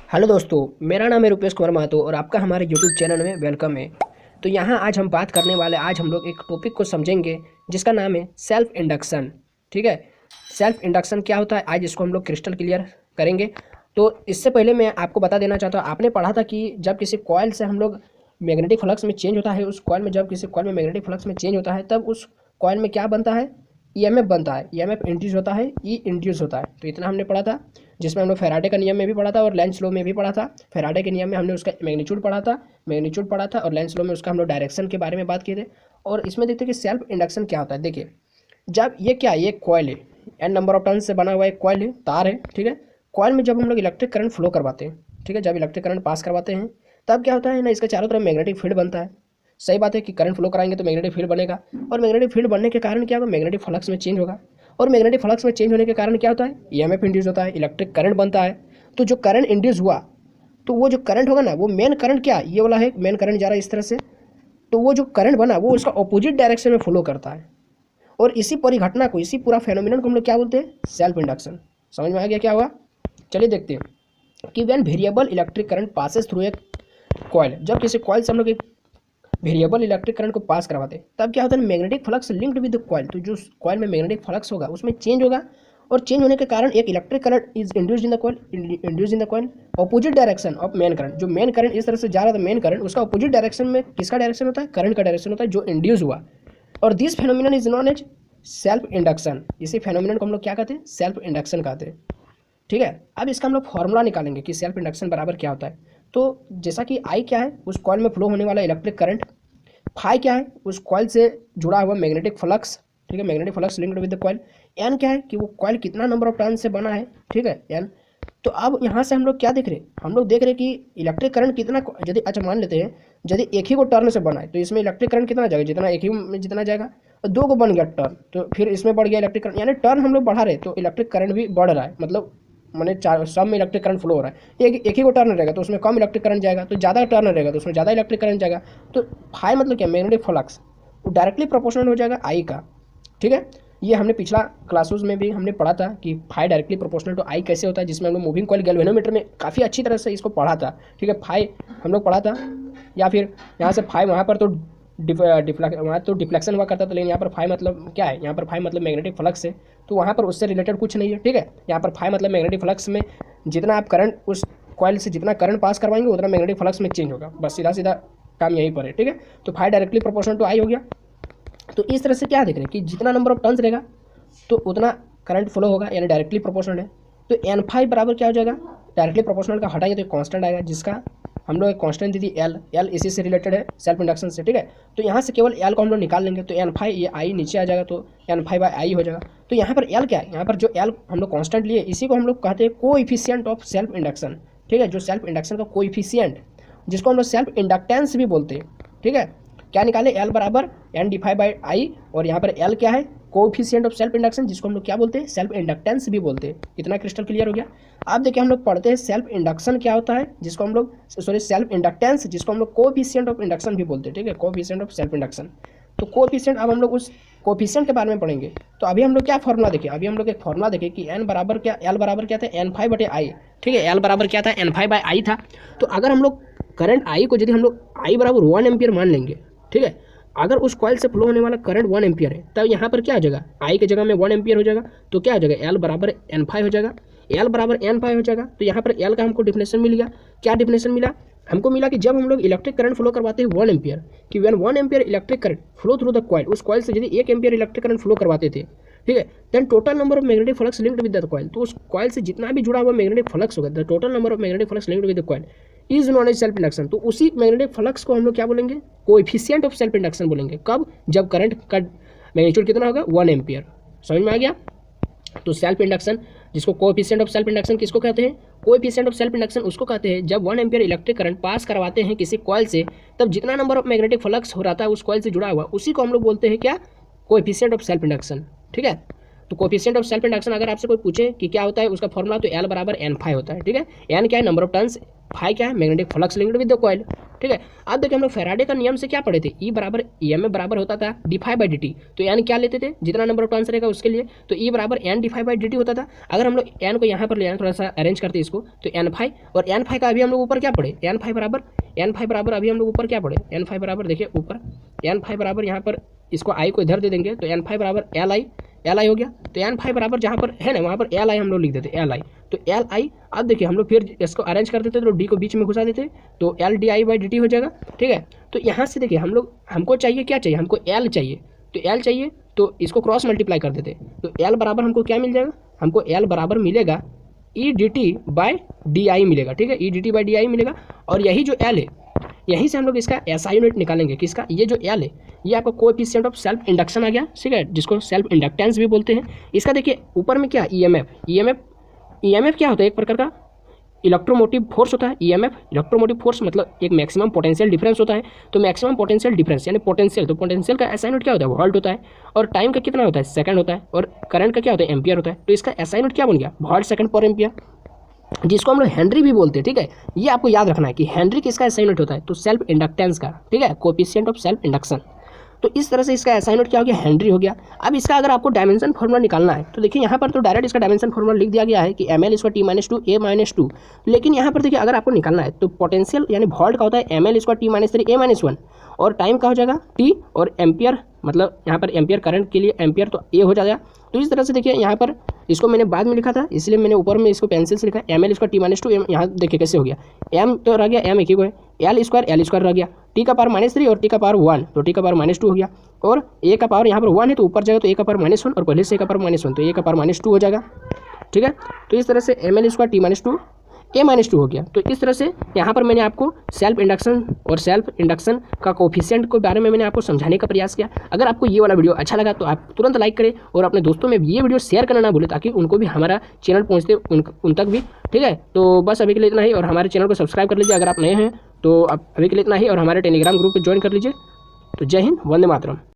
Hello दोस्तों, मेरा नाम है रुपेश कुमार महतो और आपका हमारे यूट्यूब चैनल में वेलकम है। तो यहाँ आज हम बात करने वाले आज हम लोग एक टॉपिक को समझेंगे जिसका नाम है सेल्फ इंडक्शन। ठीक है, सेल्फ इंडक्शन क्या होता है आज इसको हम लोग क्रिस्टल क्लियर करेंगे। तो इससे पहले मैं आपको बता देना चाहता हूँ, आपने पढ़ा था कि जब किसी कॉइल से हम लोग मैग्नेटिक फ्लक्स में चेंज होता है, उस कॉइल में जब किसी कॉइल में मैग्नेटिक फ्लक्स में चेंज होता है तब उस कॉइल में क्या बनता है, ईएमएफ बनता है। ईएमएफ इंड्यूस होता है, ई इंड्यूस होता है। तो इतना हमने पढ़ा था, जिसमें हम लोग फैराडे का नियम में भी पढ़ा था और लेंज लॉ में भी पढ़ा था। फैराडे के नियम में हमने उसका मैग्नीट्यूड पढ़ा था और लेंज लॉ में उसका हम लोग डायरेक्शन के बारे में बात किए थे। और इसमें देखते हैं कि सेल्फ इंडक्शन क्या होता है। देखिए, जब ये क्या है, ये कॉइल है, एन नंबर ऑफ टर्न से बना हुआ एक कॉइल है, तार है। ठीक है, कॉइल में जब हम लोग इलेक्ट्रिक करंट फ्लो करवाते हैं, ठीक है, जब इलेक्ट्रिक करंट पास करवाते हैं तब क्या होता है ना, इसके चारों तरफ मैग्नेटिक फील्ड बनता है। सही बात है कि करंट फ्लो कराएंगे तो मैग्नेटिक फील्ड बनेगा और मैग्नेटिक फील्ड बनने के कारण क्या होगा, मैग्नेटिक फ्लक्स में चेंज होगा और मैग्नेटिक फ्लक्स में चेंज होने के कारण क्या होता है, ईएमएफ इंड्यूस होता है, इलेक्ट्रिक करंट बनता है। तो जो करंट इंड्यूस हुआ, तो वो जो करंट होगा ना, वो मेन करंट क्या, ये वाला है, मेन करंट जा रहा है इस तरह से, तो वो जो करंट बना वो उसका ऑपोजिट डायरेक्शन में फ्लो करता है। और इसी परिघटना को, इसी पूरा फेनोमेनन को हम लोग क्या बोलते हैं, सेल्फ इंडक्शन। समझ में आ गया क्या हुआ? चलिए देखते हैं कि when variable electric current passes through a coil, जब किसी कॉइल से हम लोग एक वेरिएबल इलेक्ट्रिक करंट को पास करवाते हैं तब क्या होता है, magnetic flux linked with the coil. तो जो कॉइल में मैग्नेटिक फ्लक्स होगा उसमें चेंज होगा और चेंज होने के कारण एक electric current is induced in the coil opposite direction of main current. जो मेन करंट इस तरह से जा रहा था, मेन करंट उसका ऑपोजिट डायरेक्शन में किसका डायरेक्शन होता है, करंट का डायरेक्शन होता है जो इंड्यूस हुआ। और this phenomenon is known as self induction. इसी फेनोमेनन को हम लोग क्या कहते हैं, सेल्फ इंडक्शन कहते हैं। ठीक है, अब इसका हम लोग फॉर्मूला निकालेंगे कि सेल्फ इंडक्शन बराबर क्या होता है। तो जैसा कि आई क्या है, उस कॉइल में फ्लो होने वाला इलेक्ट्रिक करंट, फाई क्या है, उस कॉइल से जुड़ा हुआ मैग्नेटिक फ्लक्स। ठीक है, magnetic flux linked with the coil. एन क्या है कि वो कॉइल कितना नंबर ऑफ टर्न से बना है। ठीक है, एन। तो अब यहाँ से हम लोग क्या देख रहे हैं, हम लोग देख रहे हैं कि इलेक्ट्रिक करंट कितना, यदि अच्छा मान लेते हैं यदि एक ही को टर्न से बना है तो इसमें इलेक्ट्रिक करंट कितना जाएगा, जितना एक ही में जितना जाएगा। और दो को बन गया टर्न तो फिर इसमें बढ़ गया इलेक्ट्रिक करंट, यानी टर्न हम लोग बढ़ा रहे तो इलेक्ट्रिक करंट भी बढ़ रहा है। मतलब मैंने चार सब में इलेक्ट्रिक करंट फ्लो हो रहा है। एक ही को टर्न रहेगा तो उसमें कम इलेक्ट्रिक करंट जाएगा, तो ज़्यादा टर्न रहेगा तो उसमें ज़्यादा इलेक्ट्रिक करंट जाएगा। तो फाई मतलब क्या, मैग्नेटिक फ्लक्स, वो डायरेक्टली प्रोपोर्शनल हो जाएगा आई का। ठीक है, ये हमने पिछला क्लासेस में भी हमने पढ़ा था कि फाई डायरेक्टली प्रोपोर्शनल टू आई कैसे होता है, जिसमें हम लोग मूविंग कॉइल गैल्वेनोमीटर में काफ़ी अच्छी तरह से इसको पढ़ा था। ठीक है, फाई हम लोग पढ़ा था, या फिर यहाँ से फाई वहाँ पर तो वहाँ तो डिफ्लेक्शन हुआ करता था, लेकिन यहाँ पर फाई मतलब क्या है, यहाँ पर फाई मतलब मैग्नेटिक फ्लक्स है, तो वहाँ पर उससे रिलेटेड कुछ नहीं है। ठीक है, यहाँ पर फाई मतलब मैग्नेटिक फ्लक्स में जितना आप करंट, उस कॉइल से जितना करंट पास करवाएंगे उतना मैग्नेटिक फ्लक्स में चेंज होगा, बस सीधा सीधा काम यहीं पर है। ठीक है, तो फाई डायरेक्टली प्रोपोर्शनल टू आई हो गया। तो इस तरह से क्या देख रहे हैं कि जितना नंबर ऑफ टर्न्स रहेगा तो उतना करंट फ्लो होगा, यानी डायरेक्टली प्रोपोर्शनल है। तो एन फाई बराबर क्या हो जाएगा, डायरेक्टली प्रोपोर्शनल का हटाएंगे तो कांस्टेंट आएगा, जिसका हम लोग एक कांस्टेंट दी थी एल इसी से रिलेटेड है, सेल्फ इंडक्शन से। ठीक है, तो यहाँ से केवल एल को हम लोग निकाल लेंगे तो एन फाई, ये आई नीचे आ जाएगा तो एन फाई बाई आई हो जाएगा। तो यहाँ पर एल क्या है, यहाँ पर जो एल हम लोग कांस्टेंट लिए इसी को हम लोग कहते हैं कोएफिशिएंट ऑफ सेल्फ इंडक्शन। ठीक है, जो सेल्फ इंडक्शन का कोएफिशिएंट, जिसको हम लोग सेल्फ इंडक्टेंस भी बोलते हैं। ठीक है, क्या निकाले, एल बराबर एन डिफाई बाई आई, और यहाँ पर एल क्या है, कोएफिशिएंट ऑफ सेल्फ इंडक्शन, जिसको हम लोग क्या बोलते हैं, सेल्फ इंडक्टेंस भी बोलते हैं। इतना क्रिस्टल क्लियर हो गया। अब देखिए, हम लोग पढ़ते हैं सेल्फ इंडक्शन क्या होता है, जिसको हम लोग सेल्फ इंडक्टेंस, जिसको हम लोग कोएफिशिएंट ऑफ इंडक्शन भी बोलते हैं। ठीक है, कोएफिशिएंट ऑफ सेल्फ इंडक्शन। तो कोएफिशिएंट, अब हम लोग उस कोएफिशिएंट के बारे में पढ़ेंगे। तो अभी हम लोग क्या फॉर्मूला देखें, अभी हम लोग एक फॉर्मूला देखें कि एन बराबर क्या, एल बराबर क्या था, एन फाई बटे आई। ठीक है, एल बराबर क्या था, एन फाई बाई आई था। तो अगर हम लोग करंट आई को यदि हम लोग आई बराबर 1 एम्पियर मान लेंगे, ठीक है, अगर उस कॉइल से फ्लो होने वाला करंट 1 एम्पियर है तब यहाँ पर क्या हो जाएगा, आई की जगह में 1 एम्पियर हो जाएगा, तो क्या हो जाएगा, एल बराबर एन फाई हो जाएगा। एल बराबर एन फाई हो जाएगा। तो यहाँ पर एल का हमको डिफिनेशन मिल गया। क्या डिफिनेशन मिला, हमको मिला कि जब हम लोग इलेक्ट्रिक करंट फ्लो करवाते हैं 1 एम्पियर, कि when 1 ampere electric current flow through the coil, उस कॉइल से यदि 1 एम्पियर इलेक्ट्रिक करंट फ्लो करवाते थे, ठीक है, then total number of magnetic flux linked with the coil, तो उस कॉइल से जितना भी जुड़ा हुआ मैग्नेटिक फ्लक्स होगा, the total number of magnetic flux linked with the coil is known as self induction. तो उसी मैग्नेटिक फ्लक्स को हम लोग क्या बोलेंगे, कोएफिशिएंट ऑफ सेल्फ इंडक्शन बोलेंगे। कब, जब करंट का मैग्नीट्यूड कितना होगा, 1 एम्पियर। समझ में आ गया? तो सेल्फ इंडक्शन, जिसको कोएफिशिएंट ऑफ सेल्फ इंडक्शन किसको कहते हैं, कोएफिशिएंट ऑफ सेल्फ इंडक्शन उसको कहते हैं जब 1 एम्पियर इलेक्ट्रिक करंट पास करवाते हैं किसी कॉइल से, तब जितना नंबर ऑफ मैग्नेटिक फ्लक्स हो रहा है उस कॉइल से जुड़ा हुआ, उसी को हम लोग बोलते हैं क्या, कोएफिशिएंट ऑफ सेल्फ इंडक्शन। ठीक है, तो कोएफिशिएंट ऑफ सेल्फ इंडक्शन अगर आपसे कोई पूछे कि क्या होता है, उसका फॉर्मूला तो एल बराबर एन फाई होता है। ठीक है, एन क्या है, नंबर ऑफ टर्न्स, फाई क्या है, magnetic flux linked with the coil. ठीक है, अब देखिए हम लोग फैराडे का नियम से क्या पढ़े थे, ई बराबर EMF बराबर होता था d∅dt। तो एन क्या लेते थे, जितना नंबर ऑफ टर्न्स रहेगा उसके लिए, तो ई बराबर एन d∅dt होता था। अगर हम लोग एन को यहाँ पर ले आए, थोड़ा सा अरेंज करते इसको, तो एन फाई, और एन फाई का अभी हम लोग ऊपर क्या पढ़े, एन फाई बराबर अभी हम लोग ऊपर क्या पढ़े, एन फाई बराबर देखिए ऊपर एन फाई बराबर यहाँ पर इसको आई को इधर दे देंगे, तो एन फाई बराबर एल आई हो गया। तो एन फाई बराबर जहाँ पर है ना वहाँ पर एल आई हम लोग लिख देते एल आई। तो एल आई, अब देखिए हम लोग फिर इसको अरेंज कर देते तो डी को बीच में घुसा देते, तो एल di/dt हो जाएगा। ठीक है, तो यहाँ से देखिए हम लोग, हमको चाहिए क्या चाहिए, हमको एल चाहिए, तो एल चाहिए तो इसको क्रॉस मल्टीप्लाई कर देते, तो एल बराबर हमको क्या मिल जाएगा, हमको एल बराबर मिलेगा E/dt/di मिलेगा। ठीक है, E/dt/di मिलेगा, और यही जो एल है यहीं से हम लोग इसका SI यूनिट निकालेंगे, किसका, ये जो एल है ये आपका कोएफिशिएंट ऑफ सेल्फ इंडक्शन आ गया। ठीक है, जिसको सेल्फ इंडक्टेंस भी बोलते हैं। इसका देखिए ऊपर में क्या EMF क्या होता है, एक प्रकार का इलेक्ट्रोमोटिव फोर्स होता है। EMF इलेक्ट्रोमोटिव फोर्स मतलब एक मैक्सिमम पोटेंशियल डिफरेंस होता है। तो मैक्सिमम पोटेंशियल डिफरेंस यानी पोटेंशियल, तो पोटेंशियल का SI यूनिट क्या होता है, वोल्ट होता है, और टाइम का कितना होता है, सेकंड होता है, और करंट का क्या होता है, एम्पियर होता है। तो इसका SI यूनिट क्या बन गया, वोल्ट सेकंड पर एम्पियर, जिसको हम लोग हेनरी भी बोलते हैं। ठीक है, ये आपको याद रखना है कि हेनरी किसका SI यूनिट होता है, तो सेल्फ इंडक्टेंस का। ठीक है, कोएफिशिएंट ऑफ सेल्फ इंडक्शन। तो इस तरह से इसका SI यूनिट क्या हो गया, हेनरी हो गया। अब इसका अगर आपको डायमेंशन फॉर्मूला निकालना है तो देखिए यहाँ पर तो डायरेक्ट इसका डायमेंशन फॉर्मूला लिख दिया गया है कि ml/t-2 a-2। लेकिन यहाँ पर देखिए अगर आपको निकालना है तो पोटेंशियल यानी वोल्ट का होता है ml/t-3 a-1, और टाइम का हो जाएगा t, और एम्पियर मतलब यहाँ पर एम्पियर करंट के लिए एम्पियर तो a हो जाएगा। तो इस तरह से देखिए यहाँ पर इसको मैंने बाद में लिखा था इसलिए मैंने ऊपर में इसको पेंसिल से लिखा ml/t-2। यहाँ देखिए कैसे हो गया, m तो रह गया, m एक ही को है, l स्क्वायर रह गया, t का पावर -3 और t का पावर 1, तो t का पावर -2 हो गया, और a का पावर यहाँ पर 1 है तो ऊपर जाएगा तो a का पावर -1, और पहले से a का पावर -1 तो a का पावर -2 हो जाएगा। ठीक है, तो इस तरह से ml/t-2 a-2 हो गया। तो इस तरह से यहाँ पर मैंने आपको सेल्फ इंडक्शन का कोफिशिएंट के बारे में मैंने आपको समझाने का प्रयास किया। अगर आपको ये वाला वीडियो अच्छा लगा तो आप तुरंत लाइक करें, और अपने दोस्तों में ये वीडियो शेयर करना ना भूलें ताकि उनको भी हमारा चैनल पहुँचते उन तक भी। ठीक है, तो बस अभी के लिए इतना ही, और हमारे चैनल को सब्सक्राइब कर लीजिए अगर आप नए हैं तो। अभी के लिए इतना ही, और हमारे टेलीग्राम ग्रुप पर ज्वाइन कर लीजिए। तो जय हिंद, वंदे मातरम।